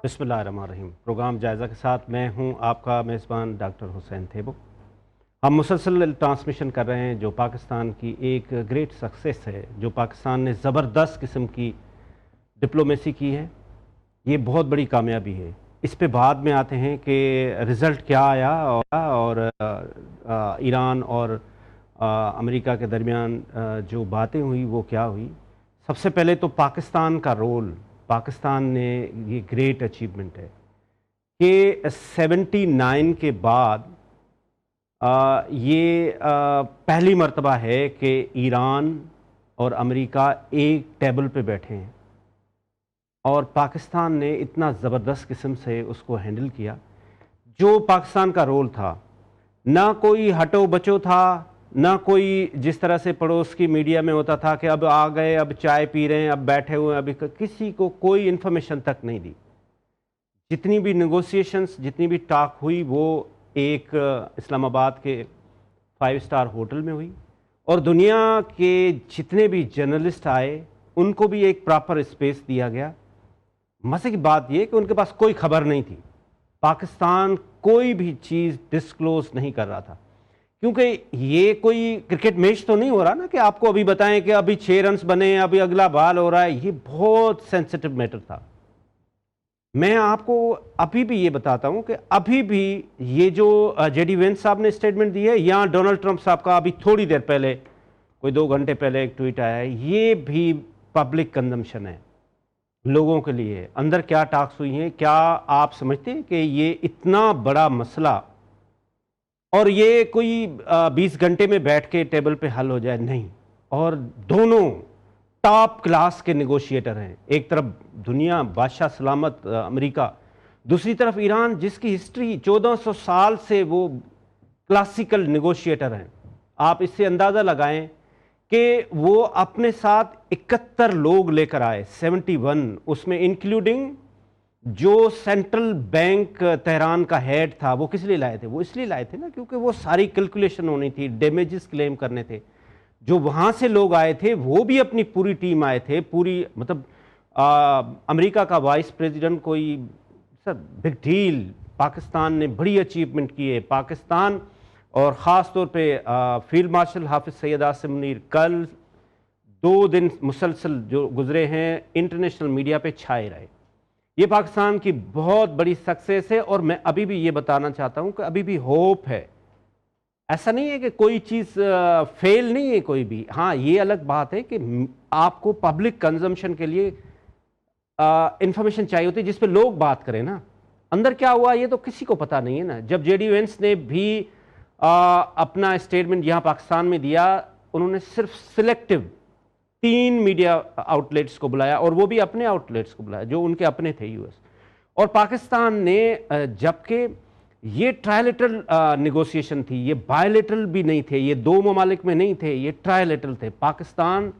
بسم اللہ الرحمن الرحیم۔ پروگرام جائزہ کے ساتھ میں ہوں آپ کا میزبان ڈاکٹر حسین تھیبو۔ ہم مسلسل ٹرانسمیشن کر رہے ہیں جو پاکستان کی ایک گریٹ سکسیس ہے، جو پاکستان نے زبردست قسم کی ڈپلومیسی کی ہے۔ یہ بہت بڑی کامیابی ہے۔ اس پہ بعد میں آتے ہیں کہ رزلٹ کیا آیا اور ایران اور امریکہ کے درمیان جو باتیں ہوئی وہ کیا ہوئی۔ سب سے پہلے تو پاکستان کا رول، پاکستان نے یہ گریٹ اچیومنٹ ہے کہ 79 کے بعد یہ پہلی مرتبہ ہے کہ ایران اور امریکہ ایک ٹیبل پہ بیٹھے ہیں، اور پاکستان نے اتنا زبردست قسم سے اس کو ہینڈل کیا۔ جو پاکستان کا رول تھا، نہ کوئی ہٹو بچو تھا، نہ کوئی جس طرح سے پڑوس کی میڈیا میں ہوتا تھا کہ اب آ گئے، اب چائے پی رہے ہیں، اب بیٹھے ہوئے ہیں، ابھی کسی کو کوئی انفارمیشن تک نہیں دی۔ جتنی بھی نیگوسیشنز، جتنی بھی ٹاک ہوئی وہ ایک اسلام آباد کے 5 اسٹار ہوٹل میں ہوئی، اور دنیا کے جتنے بھی جرنلسٹ آئے ان کو بھی ایک پراپر اسپیس دیا گیا۔ مزے کی بات یہ کہ ان کے پاس کوئی خبر نہیں تھی، پاکستان کوئی بھی چیز ڈسکلوز نہیں کر رہا تھا، کیونکہ یہ کوئی کرکٹ میچ تو نہیں ہو رہا نا کہ آپ کو ابھی بتائیں کہ ابھی 6 رنز بنے، ابھی اگلا بال ہو رہا ہے۔ یہ بہت سینسٹیو میٹر تھا۔ میں آپ کو ابھی بھی یہ بتاتا ہوں کہ ابھی بھی یہ جو جے ڈی وینس صاحب نے اسٹیٹمنٹ دی ہے، یا ڈونلڈ ٹرمپ صاحب کا ابھی تھوڑی دیر پہلے، کوئی 2 گھنٹے پہلے ایک ٹویٹ آیا ہے، یہ بھی پبلک کنزمپشن ہے لوگوں کے لیے۔ اندر کیا ٹاکس ہوئی ہیں، کیا آپ سمجھتے ہیں کہ یہ اتنا بڑا مسئلہ اور یہ کوئی 20 گھنٹے میں بیٹھ کے ٹیبل پہ حل ہو جائے؟ نہیں۔ اور دونوں ٹاپ کلاس کے نیگوشیٹر ہیں، ایک طرف دنیا بادشاہ سلامت امریکہ، دوسری طرف ایران جس کی ہسٹری 1400 سال سے وہ کلاسیکل نیگوشیٹر ہیں۔ آپ اس سے اندازہ لگائیں کہ وہ اپنے ساتھ 71 لوگ لے کر آئے، 71، اس میں انکلوڈنگ جو سینٹرل بینک تہران کا ہیڈ تھا۔ وہ کس لیے لائے تھے؟ وہ اس لیے لائے تھے نا کیونکہ وہ ساری کیلکولیشن ہونی تھی، ڈیمیجز کلیم کرنے تھے۔ جو وہاں سے لوگ آئے تھے وہ بھی اپنی پوری ٹیم آئے تھے، پوری مطلب امریکہ کا وائس پریزیڈنٹ کوئی بگ ڈیل، پاکستان نے بڑی اچیومنٹ کی ہے۔ پاکستان اور خاص طور پہ فیلڈ مارشل حافظ سید عاصم منیر کل 2 دن مسلسل جو گزرے ہیں انٹرنیشنل میڈیا پہ چھائے رہے۔ یہ پاکستان کی بہت بڑی سکسیس ہے، اور میں ابھی بھی یہ بتانا چاہتا ہوں کہ ابھی بھی ہوپ ہے۔ ایسا نہیں ہے کہ کوئی چیز فیل نہیں ہے کوئی بھی۔ ہاں، یہ الگ بات ہے کہ آپ کو پبلک کنزمپشن کے لیے انفارمیشن چاہیے ہوتی ہے جس پہ لوگ بات کریں نا۔ اندر کیا ہوا یہ تو کسی کو پتہ نہیں ہے نا۔ جب جے ڈی وینس نے بھی اپنا اسٹیٹمنٹ یہاں پاکستان میں دیا، انہوں نے صرف سلیکٹیو 3 میڈیا آؤٹ لیٹس کو بلایا، اور وہ بھی اپنے آؤٹ لیٹس کو بلایا جو ان کے اپنے تھے یو ایس اور پاکستان نے۔ جبکہ یہ ٹرائلیٹرل نیگوسیشن تھی، یہ بائیلیٹرل بھی نہیں تھے، یہ 2 ممالک میں نہیں تھے، یہ ٹرائلیٹرل تھے۔ پاکستان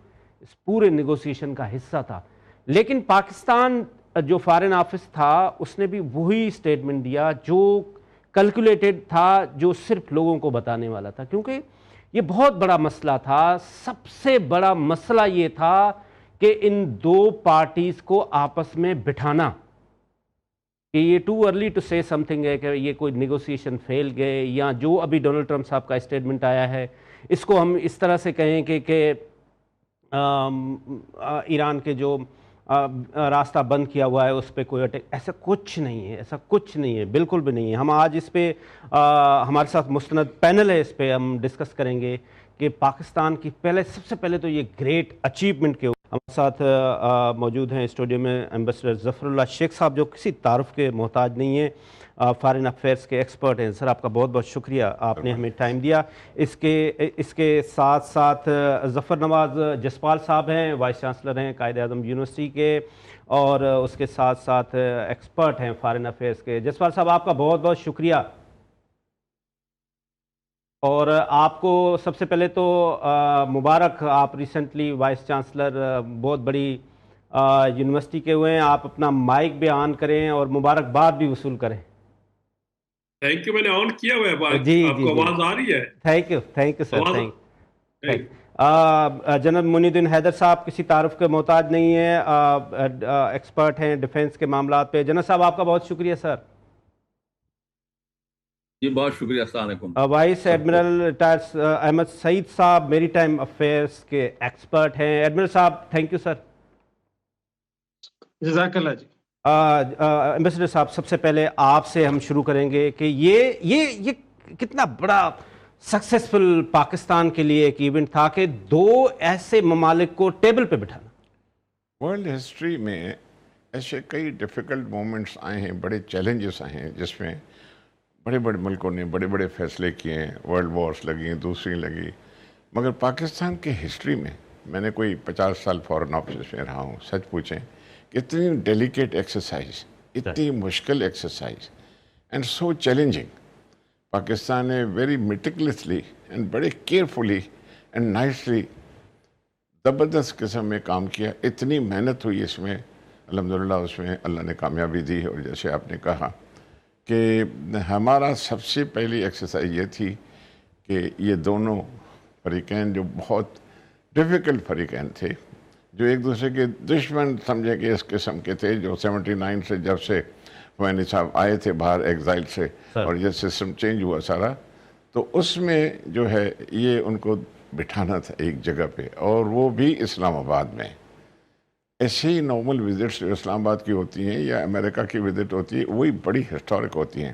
اس پورے نیگوسیشن کا حصہ تھا، لیکن پاکستان جو فارن آفس تھا اس نے بھی وہی اسٹیٹمنٹ دیا جو کیلکولیٹڈ تھا، جو صرف لوگوں کو بتانے والا تھا، کیونکہ یہ بہت بڑا مسئلہ تھا۔ سب سے بڑا مسئلہ یہ تھا کہ ان 2 پارٹیز کو آپس میں بٹھانا، کہ یہ ٹو ارلی ٹو سے سم تھنگ ہے کہ یہ کوئی نیگوسیشن فیل گئے، یا جو ابھی ڈونلڈ ٹرمپ صاحب کا اسٹیٹمنٹ آیا ہے اس کو ہم اس طرح سے کہیں کہ ایران کے جو راستہ بند کیا ہوا ہے اس پہ کوئی اٹیک، ایسا کچھ نہیں ہے، ایسا کچھ نہیں ہے، بالکل بھی نہیں ہے۔ ہم آج اس پہ ہمارے ساتھ مستند پینل ہے، اس پہ ہم ڈسکس کریں گے کہ پاکستان کی سب سے پہلے تو یہ گریٹ اچیومنٹ کے ہمارے ساتھ موجود ہیں اسٹوڈیو میں ایمبیسڈر ظفر اللہ شیخ صاحب، جو کسی تعارف کے محتاج نہیں ہیں، فارن افیئرس کے ایکسپرٹ ہیں۔ سر آپ کا بہت بہت شکریہ، آپ نے ہمیں ٹائم دیا۔ اس کے ساتھ ساتھ ظفر نواز جسپال صاحب ہیں، وائس چانسلر ہیں قائد اعظم یونیورسٹی کے، اور اس کے ساتھ ساتھ ایکسپرٹ ہیں فارن افیئرس کے۔ جسپال صاحب آپ کا بہت بہت شکریہ، اور آپ کو سب سے پہلے تو مبارک، آپ ریسنٹلی وائس چانسلر بہت بڑی یونیورسٹی کے ہوئے ہیں۔ آپ اپنا مائک بھی آن کریں اور مبارکباد بھی وصول کریں۔ تھینک یو، میں نے آن کیا ہوا ہے، جی آپ کو آواز آ رہی ہے؟ Thank you sir, thank General Muinuddin Haider صاحب کسی تعارف کے محتاج نہیں ہیں، ایکسپرٹ ہیں ڈیفنس کے معاملات پہ. جنرل صاحب آپ کا بہت شکریہ سر. جی بہت شکریہ. السلام علیکم. وائس ایڈمرل ریٹائر احمد سعید صاحب میری ٹائم افیئرس کے ایکسپرٹ ہیں. ایڈمرل صاحب تھینک یو سر. جزاک اللہ جی. ایمبیسڈر صاحب سب سے پہلے آپ سے ہم شروع کریں گے کہ یہ کتنا بڑا سکسیسفل پاکستان کے لیے ایک ایونٹ تھا کہ دو ایسے ممالک کو ٹیبل پہ بٹھانا. ورلڈ ہسٹری میں ایسے کئی ڈیفیکلٹ مومنٹس آئے ہیں، بڑے چیلنجز آئے ہیں جس میں بڑے بڑے ملکوں نے بڑے بڑے فیصلے کیے ہیں. ورلڈ وارس لگی، دوسری لگی، مگر پاکستان کے ہسٹری میں نے کوئی 50 سال فارن آفس میں رہا ہوں. سچ پوچھیں کہ اتنی ڈیلیکیٹ ایکسرسائز، اتنی مشکل exercise and so challenging, Pakistan نے ویری میٹیکولسلی اینڈ بڑے کیئرفلی اینڈ نائسلی زبردست قسم میں کام کیا. اتنی محنت ہوئی اس میں، الحمدللہ اس میں اللہ نے کامیابی دی. اور جیسے آپ نے کہا کہ ہمارا سب سے پہلی ایکسرسائز یہ تھی کہ یہ دونوں فریقین جو بہت ڈیفیکلٹ فریقین تھے، جو ایک دوسرے کے دشمن سمجھے کہ اس قسم کے تھے، جو 79 سے جب سے خوانی صاحب آئے تھے باہر ایگزائل سے اور یہ سسٹم چینج ہوا سارا، تو اس میں جو ہے یہ ان کو بٹھانا تھا ایک جگہ پہ، اور وہ بھی اسلام آباد میں. ایسے ہی نارمل وزٹس جو اسلام آباد کی ہوتی ہیں یا امریکہ کی وزٹ ہوتی ہے وہی بڑی ہسٹورک ہوتی ہیں.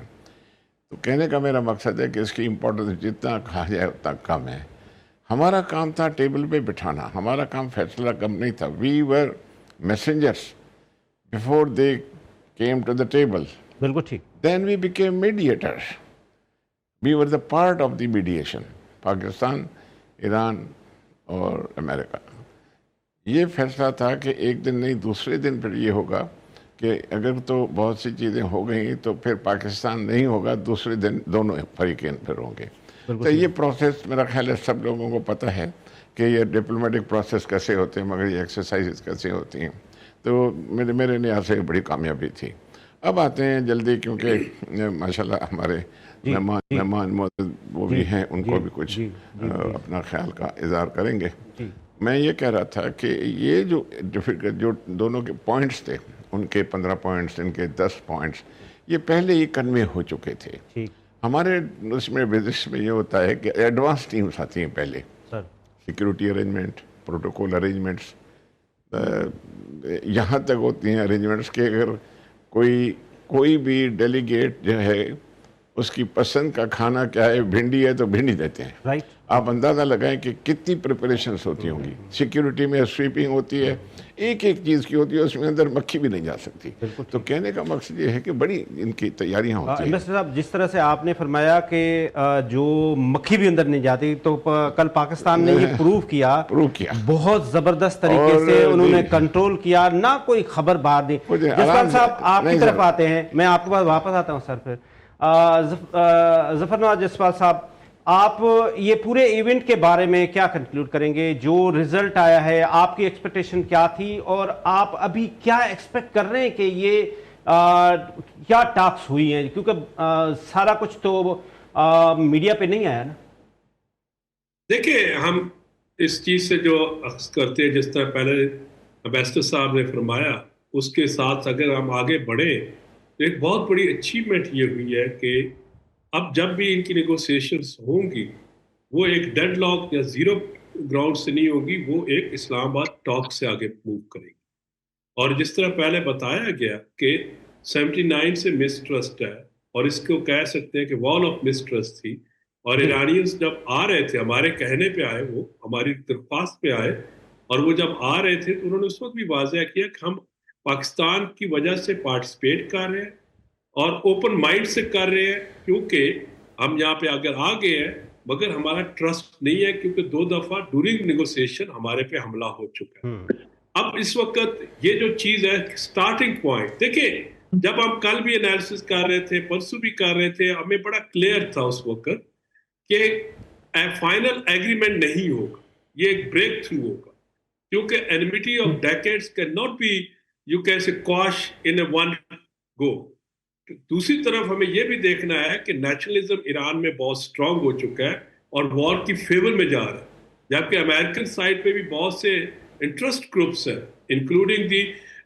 تو کہنے کا میرا مقصد ہے کہ اس کی امپورٹنس جتنا کہا جائے اتنا کم ہے. ہمارا کام تھا ٹیبل پہ بٹھانا، ہمارا کام فیصلہ کم نہیں تھا. We were messengers before they came to the table. بالکل ٹھیک. Then we became mediators. We were the part of the mediation. Pakistan, Iran اور امریکہ. یہ فیصلہ تھا کہ ایک دن نہیں دوسرے دن پھر یہ ہوگا کہ اگر تو بہت سی چیزیں ہو گئیں تو پھر پاکستان نہیں ہوگا، دوسرے دن دونوں فریقین پھر ہوں گے. تو یہ پروسیس میرا خیال ہے سب لوگوں کو پتہ ہے کہ یہ ڈپلومیٹک پروسیس کیسے ہوتے ہیں، مگر یہ ایکسرسائز کیسے ہوتی ہیں. تو میرے لحاظ سے بڑی کامیابی تھی. اب آتے ہیں جلدی، کیونکہ ماشاءاللہ ہمارے مہمان معزز وہ بھی ہیں، ان کو بھی کچھ اپنا خیال کا اظہار کریں گے. میں یہ کہہ رہا تھا کہ یہ جو دونوں کے پوائنٹس تھے، ان کے 15 پوائنٹس، ان کے 10 پوائنٹس، یہ پہلے ہی کنوے ہو چکے تھے. ہمارے اس میں وزٹس میں یہ ہوتا ہے کہ ایڈوانس ٹیمز آتی ہیں پہلے، سیکیورٹی ارینجمنٹ، پروٹوکول ارینجمنٹس، یہاں تک ہوتی ہیں ارینجمنٹس کہ اگر کوئی بھی ڈیلیگیٹ جو ہے اس کی پسند کا کھانا کیا ہے، بھنڈی ہے تو بھنڈی دیتے ہیں. آپ اندازہ لگائیں کہ کتنی پریپریشنز ہوتی ہوں گی. سیکیورٹی میں سویپنگ ہوتی ہے، ایک چیز کی ہوتی ہے، اس میں اندر مکھی بھی نہیں جا سکتی. تو کہنے کا مقصد یہ ہے کہ بڑی ان کی تیاریاں ہوتی ہیں. امبیسڈر صاحب، جس طرح سے آپ نے فرمایا کہ جو مکھی بھی اندر نہیں جاتی، تو کل پاکستان نے یہ پروو کیا بہت زبردست طریقے سے انہوں نے کنٹرول کیا، نہ کوئی خبر باہر دی. جسپال صاحب آپ کی طرف آتے ہیں، میں آپ کے پاس واپس آتا ہوں سر. پھر ظفر نواز جسپال صاحب، آپ یہ پورے ایونٹ کے بارے میں کیا کنکلوڈ کریں گے؟ جو رزلٹ آیا ہے، آپ کی ایکسپیکٹیشن کیا تھی، اور آپ ابھی کیا ایکسپیکٹ کر رہے ہیں کہ یہ کیا ٹاکس ہوئی ہیں؟ کیونکہ سارا کچھ تو میڈیا پہ نہیں آیا نا. دیکھیں، ہم اس چیز سے جو اخذ کرتے ہیں، جس طرح پہلے امبیسڈر صاحب نے فرمایا، اس کے ساتھ اگر ہم آگے بڑھیں تو ایک بہت بڑی اچیومنٹ یہ ہوئی ہے کہ اب جب بھی ان کی نیگوسیشنز ہوں گی، وہ ایک ڈیڈ لاک یا زیرو گراؤنڈ سے نہیں ہوگی، وہ ایک اسلام آباد ٹاک سے آگے موو کرے گی. اور جس طرح پہلے بتایا گیا کہ 79 سے مسٹرسٹ ہے، اور اس کو کہہ سکتے ہیں کہ وال آف مسٹرسٹ تھی. اور ایرانینز جب آ رہے تھے، ہمارے کہنے پہ آئے، وہ ہماری درخواست پہ آئے، اور وہ جب آ رہے تھے تو انہوں نے اس وقت بھی واضح کیا کہ ہم پاکستان کی وجہ سے پارٹیسپیٹ کر رہے ہیں اور اوپن مائنڈ سے کر رہے ہیں، کیونکہ ہم یہاں پہ اگر آ گئے ہیں مگر ہمارا ٹرسٹ نہیں ہے، کیونکہ 2 دفعہ ڈورنگ نیگوسیشن ہمارے پہ حملہ ہو چکا ہے. اب اس وقت یہ جو چیز ہے سٹارٹنگ پوائنٹ، دیکھیں جب ہم کل بھی انالیسس کر رہے تھے، پرسوں بھی کر رہے تھے، ہمیں بڑا کلیئر تھا اس وقت کہ فائنل ایگریمنٹ نہیں ہوگا، یہ ایک بریک تھرو ہوگا، کیونکہ enmity of decades cannot be you can say quash in a one go. دوسری طرف ہمیں یہ بھی دیکھنا ہے کہ نیشنلزم ایران میں بہت سٹرونگ ہو چکا ہے اور وار کی فیور میں جا رہا ہے. جبکہ امریکن سائڈ پہ بھی بہت سے انٹرسٹ گروپس ہیں انکلوڈنگ دی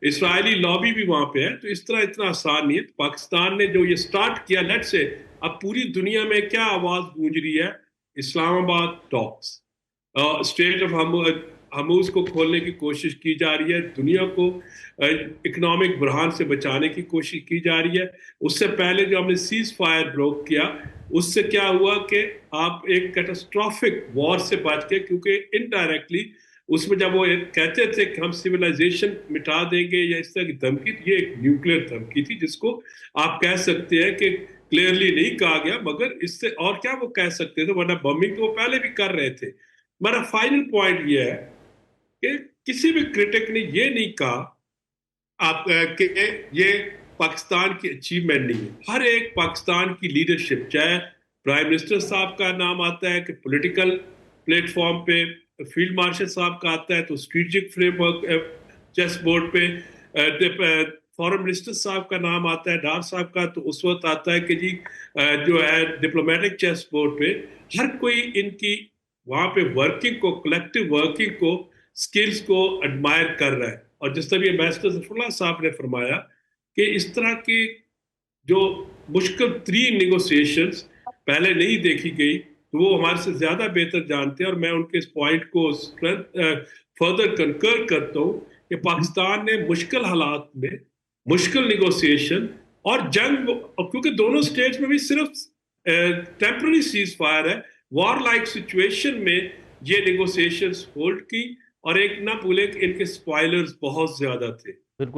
اسرائیلی لابی بھی وہاں پہ ہے. تو اس طرح اتنا آسان نہیں ہے. پاکستان نے جو یہ سٹارٹ کیا لیٹ سے اب پوری دنیا میں کیا آواز گونج رہی ہے؟ اسلام آباد ٹاکس، اسٹریٹ آف ہرموز کو کھولنے کی کوشش کی جا رہی ہے، دنیا کو اکنامک بحران سے بچانے کی کوشش کی جا رہی ہے. اس سے پہلے جو ہم نے سیز فائر بروک کیا اس سے کیا ہوا کہ آپ ایک کیٹاسٹرافک وار سے بچ گئے، کیونکہ انڈائریکٹلی اس میں جب وہ کہتے تھے کہ ہم سویلائزیشن مٹا دیں گے یا اس طرح کی دھمکی، یہ ایک نیوکلیئر دھمکی تھی جس کو آپ کہہ سکتے ہیں کہ کلیئرلی نہیں کہا گیا، مگر اس سے اور کیا وہ کہہ سکتے تھے، ورنہ بمبنگ تو وہ پہلے بھی کر رہے تھے. میرا فائنل پوائنٹ یہ ہے کہ کسی بھی کرٹک نے یہ نہیں کہا آپ کہ یہ پاکستان کی اچیومنٹ نہیں ہے. ہر ایک پاکستان کی لیڈرشپ، چاہے پرائم منسٹر صاحب کا نام آتا ہے کہ پولیٹیکل پلیٹ فارم پہ فیلڈ مارشل صاحب کا آتا ہے تو strategic framework chessboard پہ فارن منسٹر صاحب کا نام آتا ہے، ڈار صاحب کا تو اس وقت آتا ہے کہ جی جو ہے ڈپلومیٹک چیس بورڈ پہ ہر کوئی ان کی وہاں پہ ورکنگ کو، کلیکٹیو ورکنگ کو، سکلز کو ایڈمائر کر رہا ہے. اور جس طرح ایمبیسڈر ظفر اللہ صاحب نے فرمایا کہ اس طرح کی جو مشکل ترین نیگوسیشنز پہلے نہیں دیکھی گئی تو وہ ہمارے سے زیادہ بہتر جانتے ہیں. اور میں ان کے اس پوائنٹ کو فردر کنکر کرتا ہوں کہ پاکستان نے مشکل حالات میں مشکل نیگوسیشن اور جنگ، کیونکہ دونوں سٹیٹس میں بھی صرف ٹیمپرری سیز فائر ہے، وار لائک سچویشن میں یہ نیگوسیشنز ہولڈ کی. اور ایک نہ بھولے کہ ان کے سپوائلرز بہت زیادہ تھے،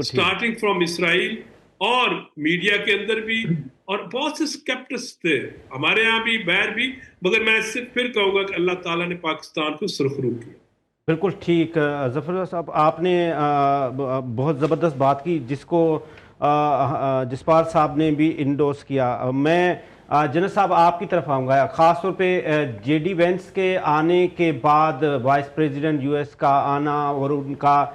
سٹارٹنگ فرام اسرائیل اور میڈیا کے اندر بھی، اور بہت سے سکیپٹس تھے ہمارے ہاں بھی باہر بھی. مگر میں صرف پھر کہوں گا کہ اللہ تعالیٰ نے پاکستان کو سرخرو کیا. بالکل ٹھیک ظفر اللہ صاحب، آپ نے بہت زبردست بات کی جس کو جسپال صاحب نے بھی انڈورس کیا. میں جنرل صاحب آپ کی طرف آؤں گا، خاص طور پہ جے ڈی وینس کے آنے کے بعد وائس پریزیڈنٹ یو ایس کا آنا اور ان کا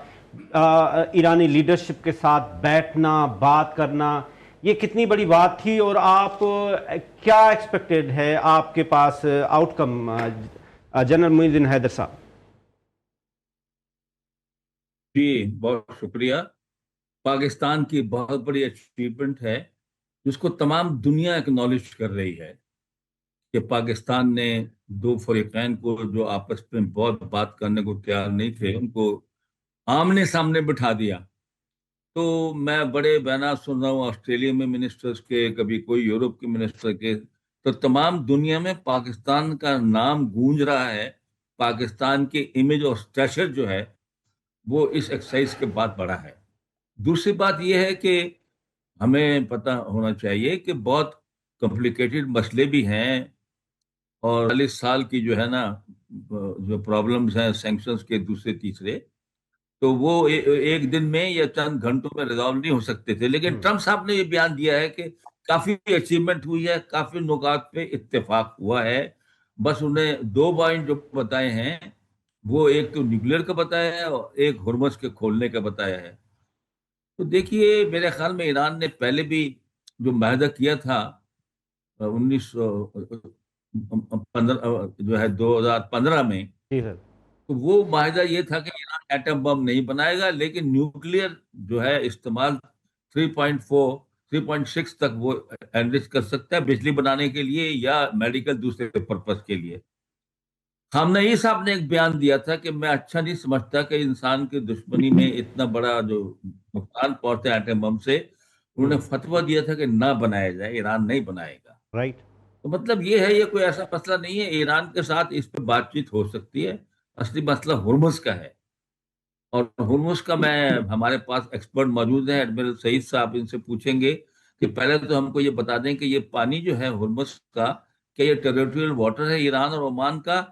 ایرانی لیڈرشپ کے ساتھ بیٹھنا، بات کرنا، یہ کتنی بڑی بات تھی؟ اور آپ کیا ایکسپیکٹڈ ہے آپ کے پاس آؤٹ کم جنرل معین الدین حیدر صاحب؟ جی بہت شکریہ. پاکستان کی بہت بڑی اچیومنٹ ہے جس کو تمام دنیا اکنالج کر رہی ہے کہ پاکستان نے دو فریقین کو جو آپس میں بہت بات کرنے کو تیار نہیں تھے ان کو آمنے سامنے بٹھا دیا. تو میں بڑے بیانات سن رہا ہوں آسٹریلیا میں منسٹرز کے، کبھی کوئی یورپ کے منسٹر کے، تو تمام دنیا میں پاکستان کا نام گونج رہا ہے. پاکستان کی امیج اور اسٹیچر جو ہے وہ اس ایکسرسائز کے بعد بڑھا ہے. دوسری بات یہ ہے کہ ہمیں پتہ ہونا چاہیے کہ بہت کمپلیکیٹڈ مسئلے بھی ہیں، اور 40 سال کی جو ہے نا جو پرابلمز ہیں سینکشنز کے دوسرے تیسرے، تو وہ ایک دن میں یا چند گھنٹوں میں ریزالو نہیں ہو سکتے تھے. لیکن ٹرمپ صاحب نے یہ بیان دیا ہے کہ کافی اچیومنٹ ہوئی ہے، کافی نکات پہ اتفاق ہوا ہے. بس انہیں 2 پوائنٹ جو بتائے ہیں وہ ایک تو نیوکلیئر کا بتایا ہے اور ایک ہرمز کے کھولنے کا بتایا ہے. تو دیکھیے میرے خیال میں ایران نے پہلے بھی جو معاہدہ کیا تھا 2015 میں، تو وہ معاہدہ یہ تھا کہ ایران ایٹم بم نہیں بنائے گا، لیکن نیوکلیئر جو ہے استعمال 3.4 3.6 تک وہ انرچ کر سکتا ہے بجلی بنانے کے لیے یا میڈیکل دوسرے پرپس کے لیے. خامنہ ای صاحب نے ایک بیان دیا تھا کہ میں اچھا نہیں سمجھتا کہ انسان کی دشمنی میں اتنا بڑا جو نقصان پہنچتا ہے ایٹم بم سے، انہوں نے فتویٰ دیا تھا کہ نہ بنایا جائے، ایران نہیں بنائے گا. رائٹ. تو مطلب یہ ہے، یہ کوئی ایسا مسئلہ نہیں ہے. ایران کے ساتھ اس پہ بات چیت ہو سکتی ہے. اصلی مسئلہ ہرمز کا ہے، اور ہرمز کا میں ہمارے پاس ایکسپرٹ موجود ہیں، ایڈمرل سعید صاحب، ان سے پوچھیں گے کہ پہلے تو ہم کو یہ بتا دیں کہ یہ پانی جو ہے ہرمز کا، کیا یہ ٹیریٹوریل واٹر ہے ایران اور عمان کا،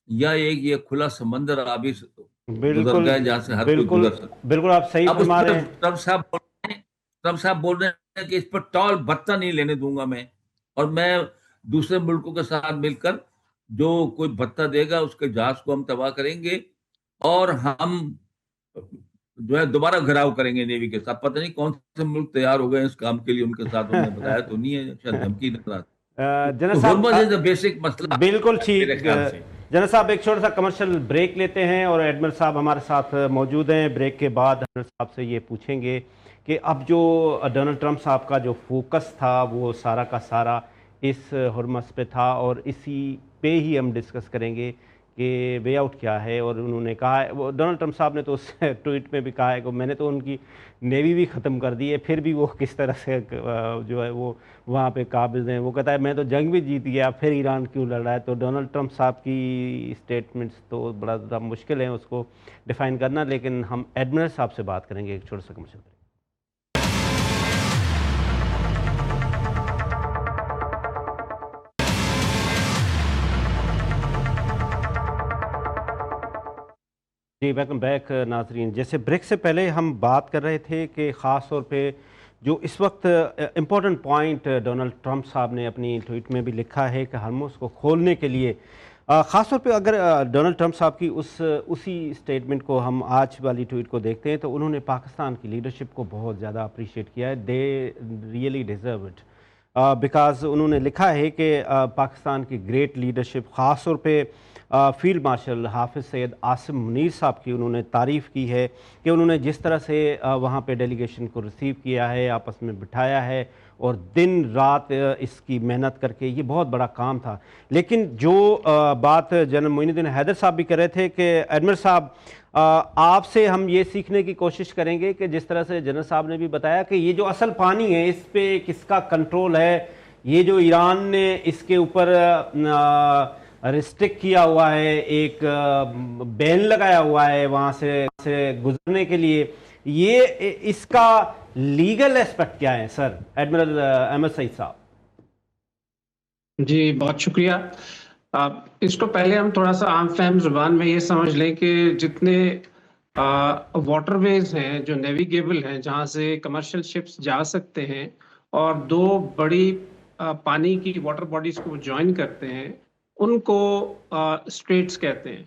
یا ایک یہ کھلا سمندر آبی گزر گئے جہاں سے ہر کوئی گزر سکتا؟ بالکل آپ صحیح فرما رہے ہیں. ٹرمپ صاحب بول رہے ہیں کہ اس پر ٹال بتہ نہیں لینے دوں گا میں، اور میں دوسرے ملکوں کے ساتھ مل کر جو کوئی بتہ دے گا اس کے جہاز کو ہم تباہ کریں گے، اور ہم جو ہے دوبارہ گھراؤ کریں گے نیوی کے ساتھ. پتہ نہیں کون سے ملک تیار ہو گئے اس کام کے لیے ان کے ساتھ، انہوں نے بتایا تو نہیں ہے، شاید دھمکی نظر آتی. جنرل صاحب بیسک مسئلہ بالکل ٹھیک. جنرل صاحب ایک چھوٹا سا کمرشل بریک لیتے ہیں اور ایڈمرل صاحب ہمارے ساتھ موجود ہیں. بریک کے بعد ایڈمرل صاحب سے یہ پوچھیں گے کہ اب جو ڈونلڈ ٹرمپ صاحب کا جو فوکس تھا وہ سارا کا سارا اس ہرمز پہ تھا، اور اسی پہ ہی ہم ڈسکس کریں گے کہ وے آؤٹ کیا ہے. اور انہوں نے کہا ہے، وہ ڈونلڈ ٹرمپ صاحب نے تو اس ٹویٹ میں بھی کہا ہے کہ میں نے تو ان کی نیوی بھی ختم کر دی ہے، پھر بھی وہ کس طرح سے جو ہے وہ وہاں پہ قابض ہیں. وہ کہتا ہے میں تو جنگ بھی جیت گیا، پھر ایران کیوں لڑ رہا ہے. تو ڈونلڈ ٹرمپ صاحب کی اسٹیٹمنٹس تو بڑا زیادہ مشکل ہیں اس کو ڈیفائن کرنا، لیکن ہم ایڈمرل صاحب سے بات کریں گے ایک چھوٹا سا کمرشل. جی ویلکم بیک ناظرین. جیسے بریک سے پہلے ہم بات کر رہے تھے کہ خاص طور پہ جو اس وقت امپورٹنٹ پوائنٹ ڈونلڈ ٹرمپ صاحب نے اپنی ٹویٹ میں بھی لکھا ہے کہ ہرمز کو کھولنے کے لیے خاص طور پہ اگر ڈونلڈ ٹرمپ صاحب کی اسی اسٹیٹمنٹ کو ہم آج والی ٹویٹ کو دیکھتے ہیں تو انہوں نے پاکستان کی لیڈرشپ کو بہت زیادہ اپریشیٹ کیا ہے. They really deserve it because انہوں نے لکھا ہے کہ پاکستان کی گریٹ لیڈرشپ، خاص طور پہ فیلڈ مارشل حافظ سید عاصم منیر صاحب کی انہوں نے تعریف کی ہے کہ انہوں نے جس طرح سے وہاں پہ ڈیلیگیشن کو ریسیو کیا ہے، آپس میں بٹھایا ہے اور دن رات اس کی محنت کر کے، یہ بہت بڑا کام تھا. لیکن جو بات جنرل معین الدین حیدر صاحب بھی کر رہے تھے کہ ایڈمرل صاحب آپ سے ہم یہ سیکھنے کی کوشش کریں گے کہ جس طرح سے جنرل صاحب نے بھی بتایا کہ یہ جو اصل پانی ہے اس پہ کس کا کنٹرول ہے. یہ جو ایران نے اس کے اوپر ریسٹرکٹ کیا ہوا ہے، ایک بین لگایا ہوا ہے وہاں سے گزرنے کے لیے، یہ اس کا لیگل ایسپیکٹ کیا ہے سر؟ ایڈمرل احمد سعید صاحب. جی بہت شکریہ. اس کو پہلے ہم تھوڑا سا عام فہم زبان میں یہ سمجھ لیں کہ جتنے واٹر ویز ہیں جو نیویگیبل ہیں، جہاں سے کمرشل شپس جا سکتے ہیں اور دو بڑی پانی کی واٹر باڈیز کو جوائن کرتے ہیں، ان کو اسٹریٹس کہتے ہیں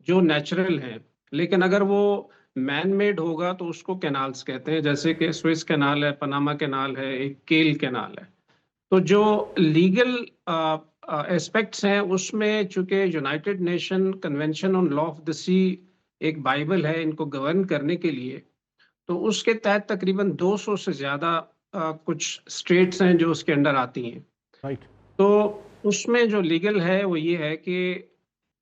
جو نیچرل ہیں. لیکن اگر وہ مین میڈ ہوگا تو اس کو کینالز کہتے ہیں، جیسے کہ سوئس کینال ہے، پاناما کینال ہے، ایک کیل کینال ہے. تو جو لیگل اسپیکٹس ہیں اس میں چونکہ United Nation Convention on Law of the Sea ایک بائبل ہے ان کو گورن کرنے کے لیے، تو اس کے تحت تقریباً 200 سے زیادہ کچھ اسٹیٹس ہیں جو اس کے انڈر آتی ہیں. تو اس میں جو لیگل ہے وہ یہ ہے کہ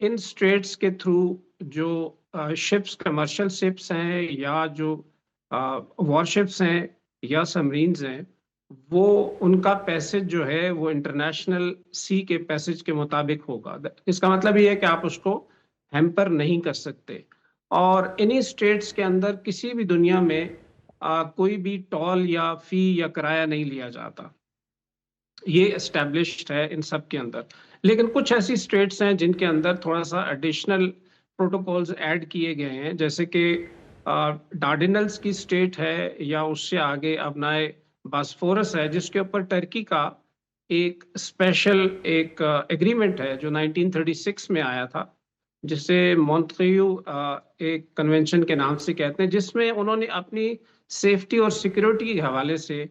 ان اسٹیٹس کے تھرو جو شپس، کمرشل شپس ہیں یا جو وار شپس ہیں یا سبمرینز ہیں، وہ ان کا پیسج جو ہے وہ انٹرنیشنل سی کے پیسج کے مطابق ہوگا. اس کا مطلب یہ ہے کہ آپ اس کو ہیمپر نہیں کر سکتے. اور انہی اسٹیٹس کے اندر کسی بھی دنیا میں کوئی بھی ٹول یا فی یا کرایہ نہیں لیا جاتا. یہ اسٹیبلشڈ ہے ان سب کے اندر. لیکن کچھ ایسی اسٹیٹس ہیں جن کے اندر تھوڑا سا ایڈیشنل پروٹوکولز ایڈ کیے گئے ہیں، جیسے کہ ڈارڈینلز کی اسٹیٹ ہے یا اس سے آگے ابنائے باسفورس ہے، جس کے اوپر ٹرکی کا ایک اسپیشل ایک ایگریمنٹ ہے جو 1936 میں آیا تھا، جسے مونٹریو ایک کنونشن کے نام سے کہتے ہیں، جس میں انہوں نے اپنی سیفٹی اور سیکیورٹی کے حوالے سے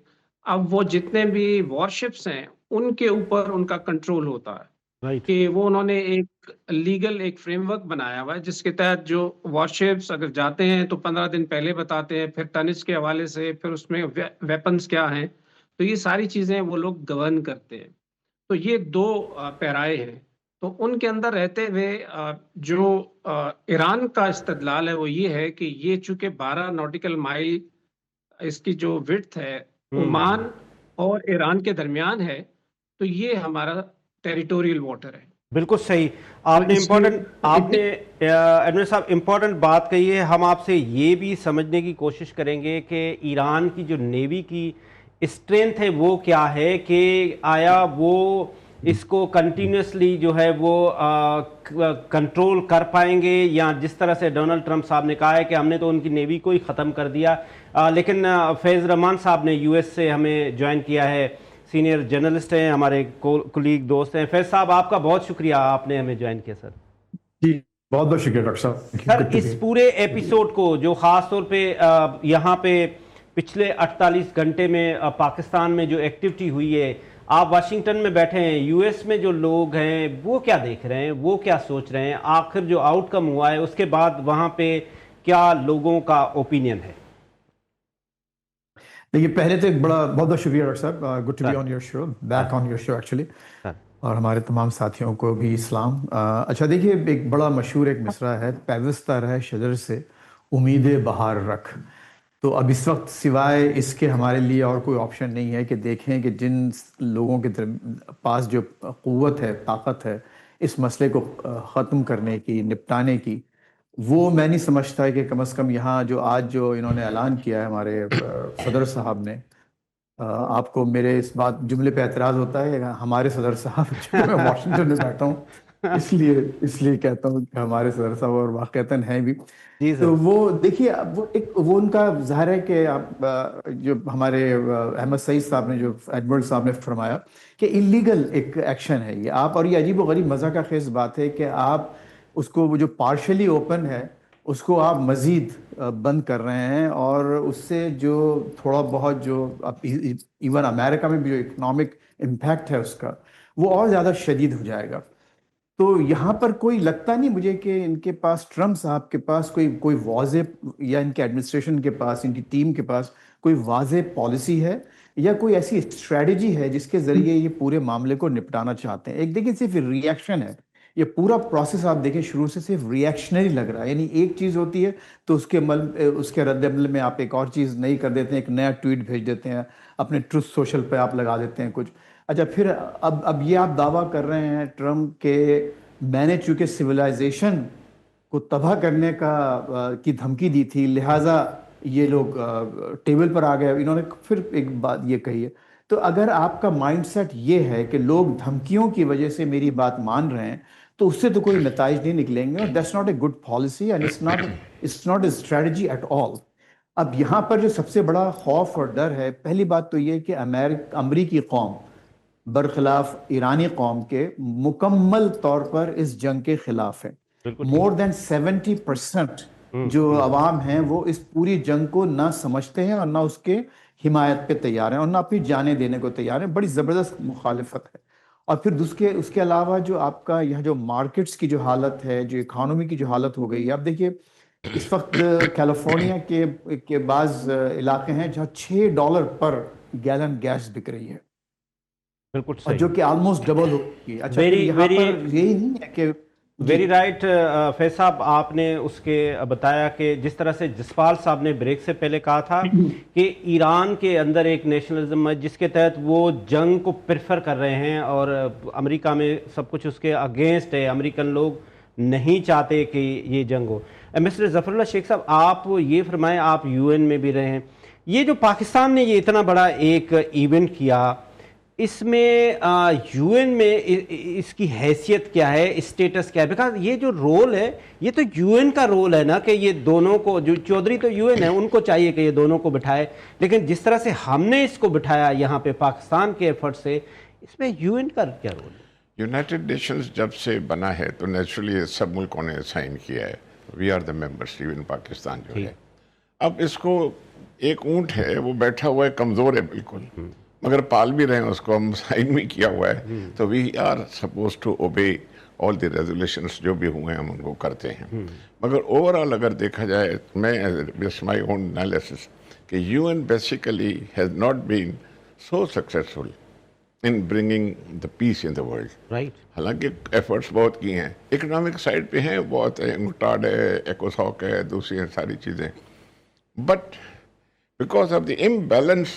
اب وہ جتنے بھی وار شپس ہیں ان کے اوپر ان کا کنٹرول ہوتا ہے. کہ وہ انہوں نے ایک لیگل ایک فریم ورک بنایا ہوا ہے جس کے تحت جو وار شپس اگر جاتے ہیں تو 15 دن پہلے بتاتے ہیں، پھر ٹنج کے حوالے سے، پھر اس میں ویپنز کیا ہیں، تو یہ ساری چیزیں وہ لوگ گورن کرتے ہیں. تو یہ دو پیرائے ہیں. تو ان کے اندر رہتے ہوئے جو ایران کا استدلال ہے وہ یہ ہے کہ یہ چونکہ 12 نوٹیکل مائل اس کی جو وڈتھ ہے عمان اور ایران کے درمیان ہے، تو یہ ہمارا ٹیریٹوریل واٹر ہے. بالکل صحیح. آپ نے ایڈمرل صاحب امپورٹنٹ بات کہی ہے. ہم آپ سے یہ بھی سمجھنے کی کوشش کریں گے کہ ایران کی جو نیوی کی اسٹرینتھ ہے وہ کیا ہے، کہ آیا وہ اس کو کنٹینیوسلی جو ہے وہ کنٹرول کر پائیں گے، یا جس طرح سے ڈونلڈ ٹرمپ صاحب نے کہا ہے کہ ہم نے تو ان کی نیوی کو ہی ختم کر دیا. لیکن فیض رحمان صاحب نے یو ایس سے ہمیں جوائن کیا ہے، سینئر جرنلسٹ ہیں، ہمارے کولیگ دوست ہیں. فیض صاحب آپ کا بہت شکریہ، آپ نے ہمیں جوائن کیا. سر جی بہت بہت شکریہ ڈاکٹر صاحب. سر اس پورے ایپیسوڈ کو جو خاص طور پہ یہاں پہ پچھلے 48 گھنٹے میں پاکستان میں جو ایکٹیویٹی ہوئی ہے، آپ واشنگٹن میں بیٹھے ہیں, یو ایس میں جو لوگ ہیں وہ کیا دیکھ رہے ہیں, وہ کیا سوچ رہے ہیں, آخر جو آؤٹ کم ہوا ہے اس کے بعد وہاں پہ کیا لوگوں کا اوپینین ہے؟ دیکھیے پہلے تو ایک بہت بہت شکریہ ڈاکٹر صاحب, good to be on your show, back on your show actually, اور ہمارے تمام ساتھیوں کو بھی اسلام. اچھا دیکھیے ایک بڑا مشہور ایک مصرع ہے, پیوستہ رہ شجر سے امید بہار رکھ. تو اب اس وقت سوائے اس کے ہمارے لیے اور کوئی آپشن نہیں ہے کہ دیکھیں کہ جن لوگوں کے پاس جو قوت ہے, طاقت ہے اس مسئلے کو ختم کرنے کی, نپٹانے کی, وہ میں نہیں سمجھتا کہ کم از کم یہاں جو آج جو انہوں نے اعلان کیا ہے ہمارے صدر صاحب نے, آپ کو میرے اس بات جملے پہ اعتراض ہوتا ہے ہمارے صدر صاحب, میں واشنگٹن میں بیٹھا ہوں اس لیے کہتا ہوں کہ ہمارے صدر صاحب اور واقعتاً ہیں بھی. تو وہ دیکھیے وہ ان کا ظاہر ہے کہ جو ہمارے احمد سعید صاحب نے, جو ایڈمرل صاحب نے فرمایا کہ انلیگل ایک ایکشن ہے یہ, آپ, اور یہ عجیب و غریب مزہ کا خیز بات ہے کہ آپ اس کو وہ جو پارشلی اوپن ہے اس کو آپ مزید بند کر رہے ہیں, اور اس سے جو تھوڑا بہت جو ایون امریکہ میں بھی جو اکنامک امپیکٹ ہے اس کا وہ اور زیادہ شدید ہو جائے گا. تو یہاں پر کوئی لگتا نہیں مجھے کہ ان کے پاس, ٹرمپ صاحب کے پاس کوئی واضح, یا ان کے ایڈمنسٹریشن کے پاس, ان کی ٹیم کے پاس کوئی واضح پالیسی ہے یا کوئی ایسی اسٹریٹجی ہے جس کے ذریعے یہ پورے معاملے کو نپٹانا چاہتے ہیں. ایک دیکھیں صرف ری ایکشن ہے, یہ پورا پروسیس آپ دیکھیں شروع سے صرف ری ایکشنری لگ رہا ہے, یعنی ایک چیز ہوتی ہے تو اس کے رد عمل میں آپ ایک اور چیز نہیں کر دیتے ہیں, ایک نیا ٹویٹ بھیج دیتے ہیں, اپنے ٹروتھ سوشل پہ آپ لگا دیتے ہیں کچھ. اچھا پھر اب یہ آپ دعویٰ کر رہے ہیں ٹرمپ کہ میں نے چونکہ سویلائزیشن کو تباہ کرنے کی دھمکی دی تھی لہٰذا یہ لوگ ٹیبل پر آ گئے. انہوں نے پھر ایک بات یہ کہی ہے, تو اگر آپ کا مائنڈ سیٹ یہ ہے کہ لوگ دھمکیوں کی وجہ سے میری بات مان رہے ہیں تو اس سے تو کوئی نتائج نہیں نکلیں گے, اور that's not a good policy and it's not a strategy at all. اب یہاں پر جو سب سے بڑا خوف اور ڈر ہے, پہلی بات تو یہ کہ امریکی قوم برخلاف ایرانی قوم کے مکمل طور پر اس جنگ کے خلاف ہے. مور دین 70% جو عوام ہیں وہ اس پوری جنگ کو نہ سمجھتے ہیں اور نہ اس کے حمایت پہ تیار ہیں اور نہ اپنی جانیں دینے کو تیار ہیں. بڑی زبردست مخالفت ہے. اور پھر اس کے علاوہ جو آپ کا یہاں جو مارکیٹس کی جو حالت ہے, جو اکانومی کی جو حالت ہو گئی ہے, آپ دیکھیے اس وقت کیلیفورنیا کے بعض علاقے ہیں جہاں $6 پر گیلن گیس بک رہی ہے, بالکل صحیح, جو کہ آلموسٹ ڈبل ہوگی. اچھا یہاں پر یہی نہیں ہے کہ ویری رائٹ فیض صاحب, آپ نے اس کے بتایا کہ جس طرح سے جسپال صاحب نے بریک سے پہلے کہا تھا کہ ایران کے اندر ایک نیشنلزم ہے جس کے تحت وہ جنگ کو پریفر کر رہے ہیں اور امریکہ میں سب کچھ اس کے اگینسٹ ہے, امریکن لوگ نہیں چاہتے کہ یہ جنگ ہو. مسٹر ظفر اللہ شیخ صاحب, آپ یہ فرمائیں, آپ یو این میں بھی رہے ہیں, یہ جو پاکستان نے یہ اتنا بڑا ایک ایونٹ کیا, اس میں یو این میں اس کی حیثیت کیا ہے, اسٹیٹس کیا ہے؟ بیکاز یہ جو رول ہے یہ تو یو این کا رول ہے نا کہ یہ دونوں کو, جو چودھری تو یو این ہے ان کو چاہیے کہ یہ دونوں کو بٹھائے, لیکن جس طرح سے ہم نے اس کو بٹھایا یہاں پہ پاکستان کے ایفرٹ سے, اس میں یو این کا کیا رول ہے؟ یونائٹڈ نیشنز جب سے بنا ہے تو نیچرلی سب ملکوں نے سائن کیا ہے, we are the members, even Pakistan جو ہے. اب اس کو ایک اونٹ ہے وہ بیٹھا ہوا ہے, کمزور ہے بالکل, مگر پال بھی رہے ہیں اس کو, ہم سائن بھی کیا ہوا ہے, تو we are suppose to obey all the resolutions جو بھی ہوئے ہیں ہم ان کو کرتے ہیں. مگر اوور آل اگر دیکھا جائے, میں بیس مائی اون انالیسس, کہ U N basically has not been so successful in bringing the peace in the world. Right. حالانکہ ایفرٹس بہت کی ہیں, اکنامک سائڈ پہ ہیں بہت, انگٹاڈ ہے, ایکوساک ہے, دوسری ہیں ساری چیزیں, but because of the imbalance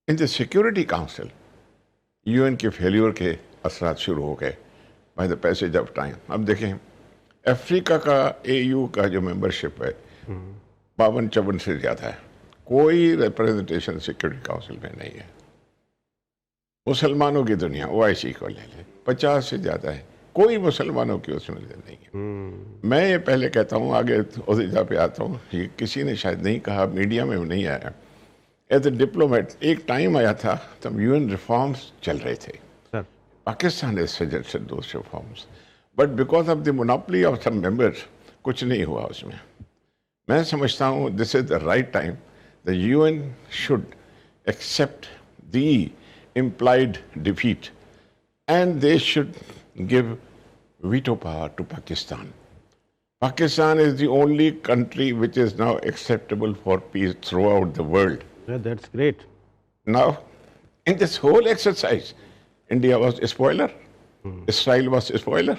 in the security council, U N کے فیلیور کے اثرات شروع ہو گئے by the passage of time. اب دیکھیں افریقہ کا AU کا جو ممبرشپ ہے 52-54 سے زیادہ ہے, کوئی ریپرزنٹیشن سیکورٹی کاؤنسل میں نہیں ہے. مسلمانوں کی دنیا OIC کو لے لیں, 50 سے زیادہ ہے, کوئی مسلمانوں کی اس میں نہیں ہے. میں یہ پہلے کہتا ہوں, آگے عہدہ پہ آتا ہوں, یہ کسی نے شاید نہیں کہا, میڈیا میں نہیں آیا. ایز اے ڈپلومیٹ ایک ٹائم آیا تھا تب UN ریفارمز چل رہے تھے, Pakistan has suggested those reforms, but because of the monopoly of some members کچھ نہیں ہوا اس میں. میں سمجھتا ہوں this is the right time, the UN should accept the implied defeat, and they should give veto power to Pakistan. Pakistan is the only country which is now acceptable for peace throughout the world. Yeah, that's great. Now, in this whole exercise, India was a spoiler, Israel was a spoiler,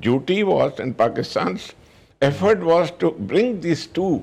duty was and Pakistan's effort was to bring these two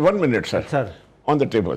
1 minute sir, on the table,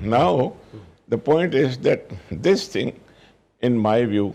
Now, the point is that this thing, in my view,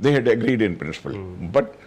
they had agreed in principle, but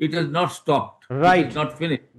It is not stopped. Right. It is not finished.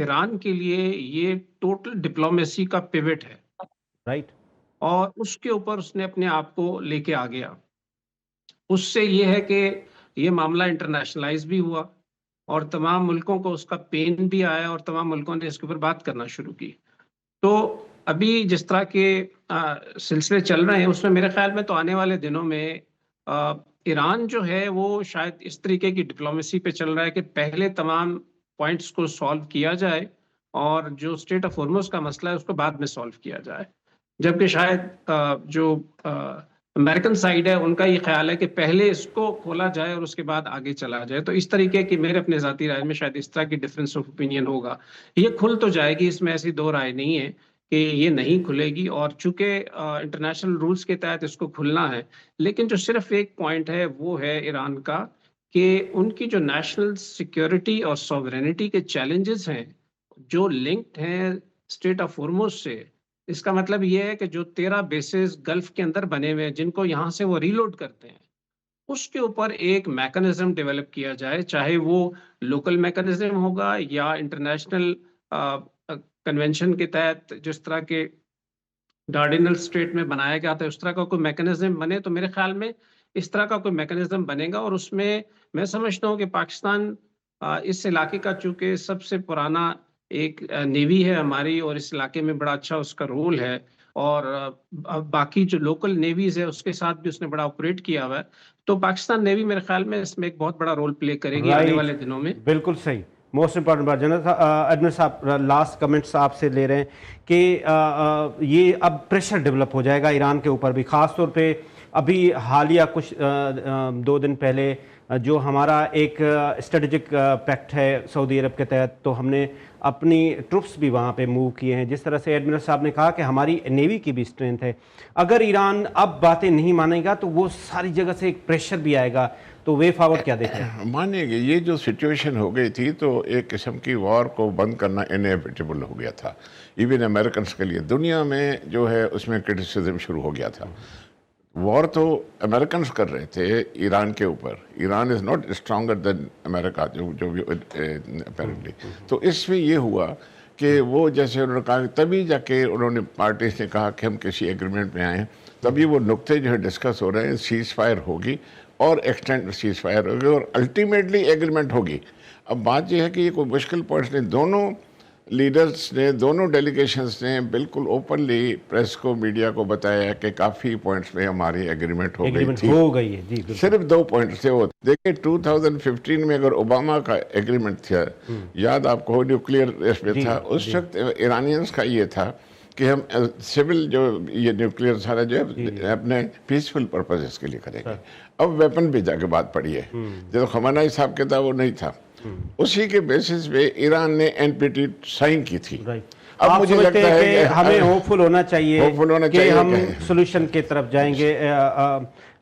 Iran کے لیے یہ total diplomacy کا pivot ہے، right, اور اس کے اوپر اس نے اپنے آپ کو لے کے آ گیا۔ اس سے یہ ہے کہ یہ معاملہ انٹرنیشنلائز بھی ہوا اور تمام ملکوں کو اس کا پین بھی آیا اور تمام ملکوں نے اس کے اوپر بات کرنا شروع کی۔ تو ابھی جس طرح کے سلسلے چل رہے ہیں اس میں میرے خیال میں تو آنے والے دنوں میں ایران جو ہے وہ شاید اس طریقے کی ڈپلومیسی پہ چل رہا ہے کہ پہلے تمام پوائنٹس کو سالو کیا جائے اور جو اسٹیٹ آف ہورموز کا مسئلہ ہے اس کو بعد میں سالو کیا جائے، جبکہ شاید جو امریکن سائیڈ ہے ان کا یہ خیال ہے کہ پہلے اس کو کھولا جائے اور اس کے بعد آگے چلا جائے۔ تو اس طریقے کی میرے اپنے ذاتی رائے میں شاید اس طرح کی ڈفرینس آف اوپینین ہوگا۔ یہ کھل تو جائے گی، اس میں ایسی دو رائے نہیں ہے کہ یہ نہیں کھلے گی، اور چونکہ انٹرنیشنل رولز کے تحت اس کو کھلنا ہے، لیکن جو صرف ایک پوائنٹ ہے وہ ہے ایران کا کہ ان کی جو نیشنل سیکیورٹی اور سوورینٹی کے چیلنجز ہیں جو لنکڈ ہیں اسٹیٹ آف ہورموز سے، اس کا مطلب یہ ہے کہ جو 13 بیسز گلف کے اندر بنے ہوئے ہیں جن کو یہاں سے وہ ریلوڈ کرتے ہیں، اس کے اوپر ایک میکنزم ڈیولپ کیا جائے، چاہے وہ لوکل میکنزم ہوگا یا انٹرنیشنل کنونشن کے تحت جس طرح کے ڈارڈینل اسٹریٹ میں بنایا گیا تھا اس طرح کا کوئی میکنزم بنے۔ تو میرے خیال میں اس طرح کا کوئی میکنزم بنے گا، اور اس میں میں سمجھتا ہوں کہ پاکستان اس علاقے کا چونکہ سب سے پرانا ایک نیوی ہے ہماری، اور اس علاقے میں بڑا اچھا اس کا رول ہے، اور باقی جو لوکل نیویز ہے اس کے ساتھ بھی اس نے بڑا آپریٹ کیا ہوا ہے، تو پاکستان نیوی میرے خیال میں اس میں ایک بہت بڑا رول پلے کرے گی آنے والے دنوں میں۔ بالکل صحیح، موسٹ امپورٹنٹ بات جنرل ایڈمنر صاحب لاسٹ کمنٹس آپ سے لے رہے ہیں کہ یہ اب پریشر ڈیولپ ہو جائے گا ایران کے اوپر بھی، خاص طور پہ ابھی حالیہ کچھ 2 دن پہلے جو ہمارا ایک اسٹریٹجک پیکٹ ہے سعودی عرب کے تحت، تو ہم نے اپنی ٹروپس بھی وہاں پہ موو کیے ہیں، جس طرح سے ایڈمرل صاحب نے کہا کہ ہماری نیوی کی بھی اسٹرینتھ ہے۔ اگر ایران اب باتیں نہیں مانے گا تو وہ ساری جگہ سے ایک پریشر بھی آئے گا، تو وے فارورڈ کیا دیکھیں؟ مانیں گے یہ جو سچویشن ہو گئی تھی تو ایک قسم کی وار کو بند کرنا انیویٹیبل ہو گیا تھا، ایون امریکنس کے لیے۔ دنیا میں جو ہے اس میں کرٹیسزم شروع ہو گیا تھا۔ وار تو امریکنس کر رہے تھے ایران کے اوپر، ایران از ناٹ اسٹرانگر دین امریکہ جو اپیرنٹلی۔ تو اس میں یہ ہوا کہ وہ جیسے انہوں نے کہا، تبھی جا کے انہوں نے پارٹیز نے کہا کہ ہم کسی ایگریمنٹ میں آئیں، تبھی وہ نقطے جو ہے ڈسکس ہو رہے ہیں، سیز فائر ہوگی اور ایکسٹینڈ سیز فائر ہوگی اور الٹیمیٹلی ایگریمنٹ ہوگی۔ اب بات یہ ہے کہ یہ کوئی مشکل پوائنٹس نہیں، دونوں لیڈرز نے، دونوں ڈیلیگیشنز نے بالکل اوپنلی پریس کو، میڈیا کو بتایا کہ کافی پوائنٹس میں ہماری ایگریمنٹ ہو گئی تھی، ہو گئی ہے جی، صرف 2 پوائنٹس تھے وہ۔ دیکھیں 2015 میں اگر اوباما کا ایگریمنٹ تھا، یاد آپ کو نیوکلیئر اس میں تھا، اس وقت ایرانینز کا یہ تھا کہ ہم سول جو یہ نیوکلیئر سارا جو ہے اپنے پیسفل پرپزز کے لیے کریں گے۔ اب ویپن پہ جا کے بات پڑی ہے، جو خامنہ ای صاحب کے تھا وہ نہیں تھا، اسی کے بیسس پہ ایران نے NPT سائن کی تھی۔ اب مجھے لگتا ہے کہ ہمیں ہوپ فل ہونا چاہیے کہ ہم سولوشن کی طرف جائیں گے۔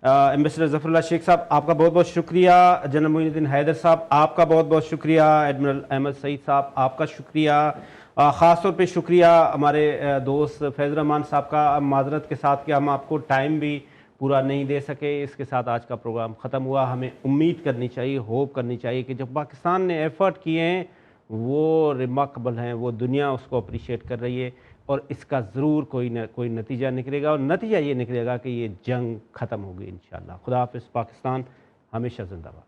ایمبیسڈر ظفر اللہ شیخ صاحب آپ کا بہت بہت شکریہ، جنرل معین الدین حیدر صاحب آپ کا بہت بہت شکریہ، ایڈمرل احمد سعید صاحب آپ کا شکریہ، خاص طور پہ شکریہ ہمارے دوست فیض الرحمان صاحب کا، معذرت کے ساتھ کہ ہم آپ کو ٹائم بھی پورا نہیں دے سکے۔ اس کے ساتھ آج کا پروگرام ختم ہوا۔ ہمیں امید کرنی چاہیے، ہوپ کرنی چاہیے کہ جو پاکستان نے ایفرٹ کیے ہیں وہ ریمارکیبل ہیں، وہ دنیا اس کو اپریشیٹ کر رہی ہے، اور اس کا ضرور کوئی نتیجہ نکلے گا، اور نتیجہ یہ نکلے گا کہ یہ جنگ ختم ہوگی انشاءاللہ۔ خدا حافظ۔ پاکستان ہمیشہ زندہ باد۔